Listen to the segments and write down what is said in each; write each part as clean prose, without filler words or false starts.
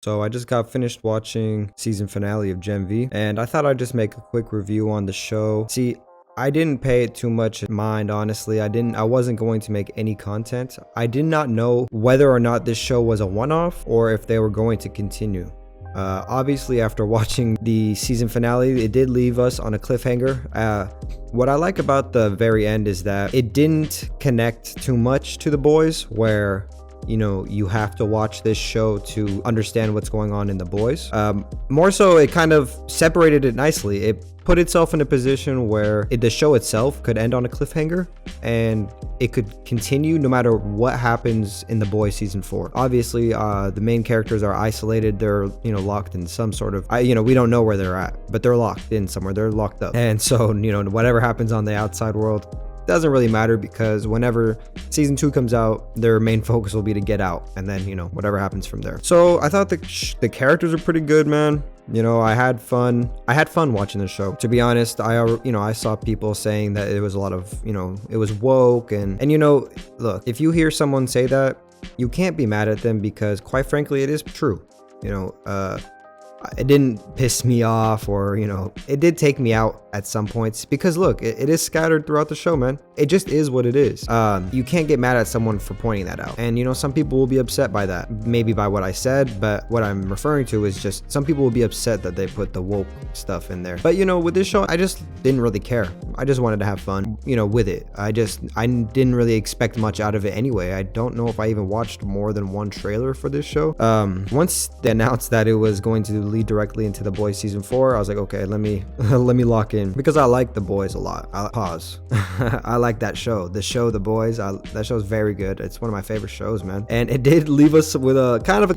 So I just got finished watching season finale of Gen V, and I thought I'd just make a quick review on the show. See, I didn't pay it too much mind, honestly. I wasn't going to make any content. I did not know whether or not this show was a one-off or if they were going to continue. Obviously, after watching the season finale, it did leave us on a cliffhanger. What I like about the very end is that it didn't connect too much to the boys, where you have to watch this show to understand what's going on in the boys. More so, it kind of separated it nicely. It put itself in a position where the show itself could end on a cliffhanger and it could continue no matter what happens in the boys season 4. Obviously, the main characters are isolated. They're locked in some sort of we don't know where they're at, but they're locked in somewhere. They're locked up, and so whatever happens on the outside world doesn't really matter, because whenever season 2 comes out, their main focus will be to get out, and then whatever happens from there. So I thought the characters are pretty good, man. I had fun watching the show. To be honest, I saw people saying that it was a lot of it was woke, and look, if you hear someone say that, you can't be mad at them, because quite frankly, it is true. It didn't piss me off, or it did take me out at some points, because look, it is scattered throughout the show, man. It just is what it is. You can't get mad at someone for pointing that out, and some people will be upset by that, maybe by what I said, but what I'm referring to is just some people will be upset that they put the woke stuff in there. But with this show, I just didn't really care. I just wanted to have fun with it. I didn't really expect much out of it anyway. I don't know if I even watched more than one trailer for this show. Once they announced that it was going to lead directly into the boys season 4, I was like, okay, let me lock in, because I like the boys a lot. I like that show. The boys, that show is very good. It's one of my favorite shows, man. And it did leave us with a kind of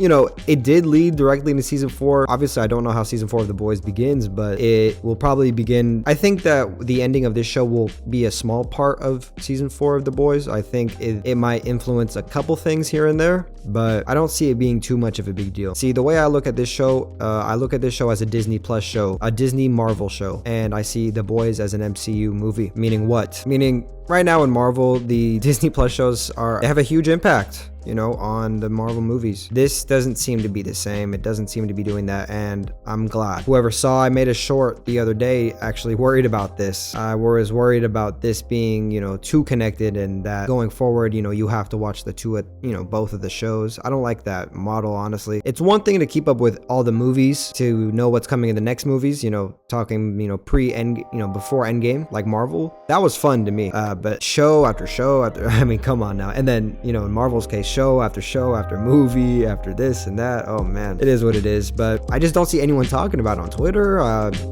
it did lead directly into season 4. Obviously, I don't know how season 4 of the boys begins, but it will probably begin. I think that the ending of this show will be a small part of season 4 of the boys. I think it might influence a couple things here and there, but I don't see it being too much of a big deal. See, the way I look at this show, I look at this show as a Disney Plus show, a Disney Marvel show, and I see the boys as an MCU movie. Meaning what? Meaning right now in Marvel, the Disney Plus shows they have a huge impact on the Marvel movies. This doesn't seem to be the same. It doesn't seem to be doing that, and I'm glad. Whoever saw I made a short the other day actually worried about this. I was worried about this being too connected, and that going forward you have to watch the two at both of the shows. I don't like that model, honestly. It's one thing to keep up with all the movies, to know what's coming in the next movies, talking pre-end, before Endgame, like Marvel. That was fun to me, but show after show after, I mean, come on now. And then in Marvel's case, show after movie after this and that. Oh man, it is what it is. But I just don't see anyone talking about it on Twitter,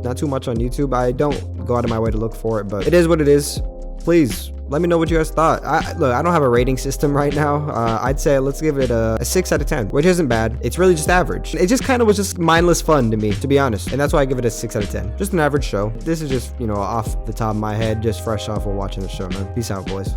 not too much on YouTube. I don't go out of my way to look for it, but it is what it is. Please let me know what you guys thought. Look, I don't have a rating system right now. I'd say let's give it a 6 out of 10, which isn't bad. It's really just average. It just kind of was just mindless fun to me, to be honest. And that's why I give it a 6 out of 10. Just an average show. This is just, off the top of my head, just fresh off of watching the show, man. Peace out, boys.